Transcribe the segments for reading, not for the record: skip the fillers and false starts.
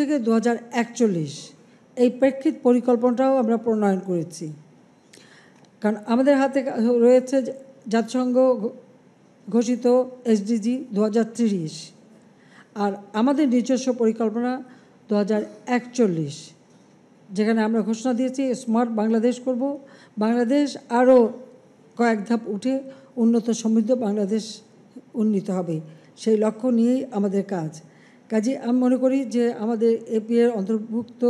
থেকে 2041 এই প্রেক্ষিত পরিকল্পনাটাও আমরা প্রণয়ন করেছি। কারণ আমাদের হাতে রয়েছে জাতিসংঘ ঘোষিত SDG 2030, আর আমাদের নিজস্ব পরিকল্পনা 2041, যেখানে আমরা ঘোষণা দিয়েছি স্মার্ট বাংলাদেশ করব। বাংলাদেশ আরও কয়েক ধাপ উঠে উন্নত সমৃদ্ধ বাংলাদেশ উন্নীত হবে, সেই লক্ষ্য নিয়েই আমাদের কাজে আমি মনে করি যে আমাদের APA অন্তর্ভুক্ত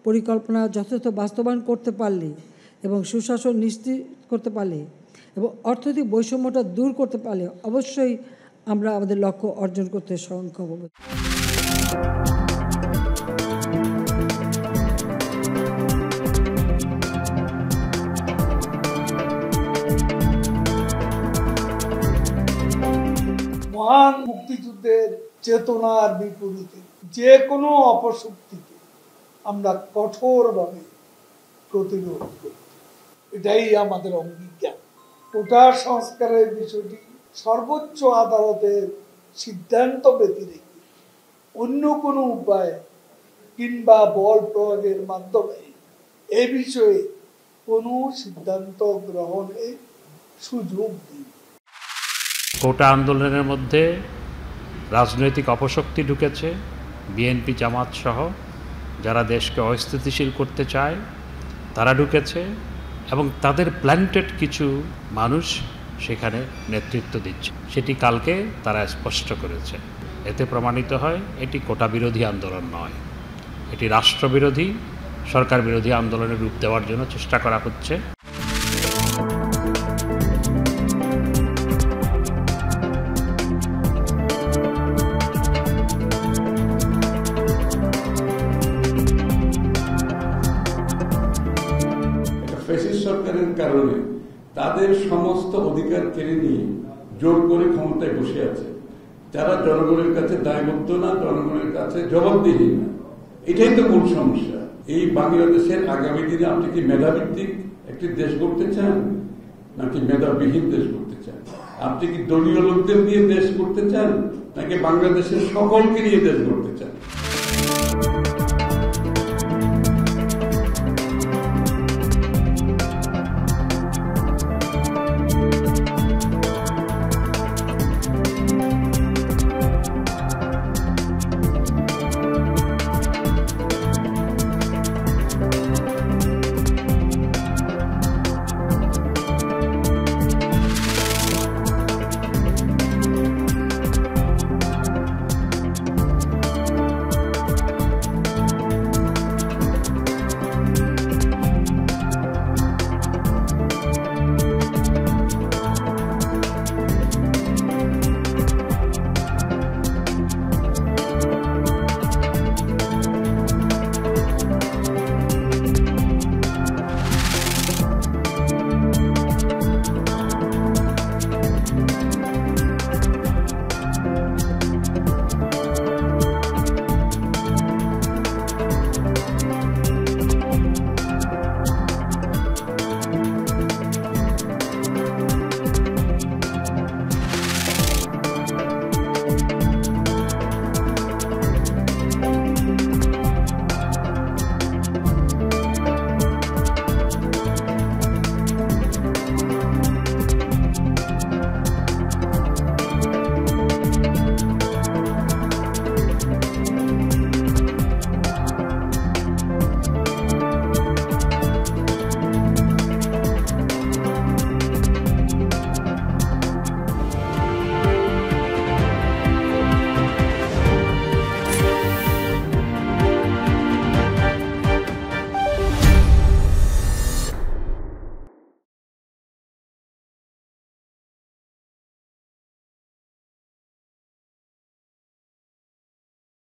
পরিকল্পনা যথাযথ বাস্তবায়ন করতে পারলে এবং সুশাসন নিশ্চিত করতে পারলে এবং অর্থনৈতিক বৈষম্যটা দূর করতে পারলে অবশ্যই আমরা আমাদের লক্ষ্য অর্জন করতে সক্ষম হব। মহান মুক্তিযুদ্ধের চেতনার বিপরীতে যে কোনো অপশক্তিকে আমরা কঠোরভাবে প্রতিরোধ করি, এটাই আমাদের অঙ্গীকার। কোটা সংস্কারের বিষয়টি সর্বোচ্চ আদালতের সিদ্ধান্ত ব্যতিরেকে অন্য কোনো উপায় কিংবা বল প্রয়োগের মাধ্যমে এ বিষয়ে কোনো সিদ্ধান্ত গ্রহণের সুযোগ নেই। কোটা আন্দোলনের মধ্যে রাজনৈতিক অপশক্তি ঢুকেছে, বিএনপি জামাত সহ যারা দেশকে অস্থিতিশীল করতে চায় তারা ঢুকেছে, এবং তাদের প্ল্যান্টেড কিছু মানুষ সেখানে নেতৃত্ব দিচ্ছে। সেটি কালকে তারা স্পষ্ট করেছে। এতে প্রমাণিত হয় এটি কোটা বিরোধী আন্দোলন নয়, এটি রাষ্ট্রবিরোধী, সরকার বিরোধী আন্দোলনের রূপ দেওয়ার জন্য চেষ্টা করা হচ্ছে। ফ্যাসিস্ট সরকারের কারণে তাদের সমস্ত অধিকার কেড়ে নিয়ে জোর করে ক্ষমতায় বসে আছে, যারা জনগণের কাছে দায়বদ্ধ না, জনগণের কাছে জবাবদিহি না। এটাই তো মূল সমস্যা। এই বাংলাদেশের আগামী দিনে আপনি কি মেধাভিত্তিক একটি দেশ গড়তে চান, নাকি মেধাবিহীন দেশ গড়তে চান? আপনি কি দলীয় লোকদের নিয়ে দেশ গড়তে চান, নাকি বাংলাদেশের সকলকে নিয়ে দেশ গড়তে চান?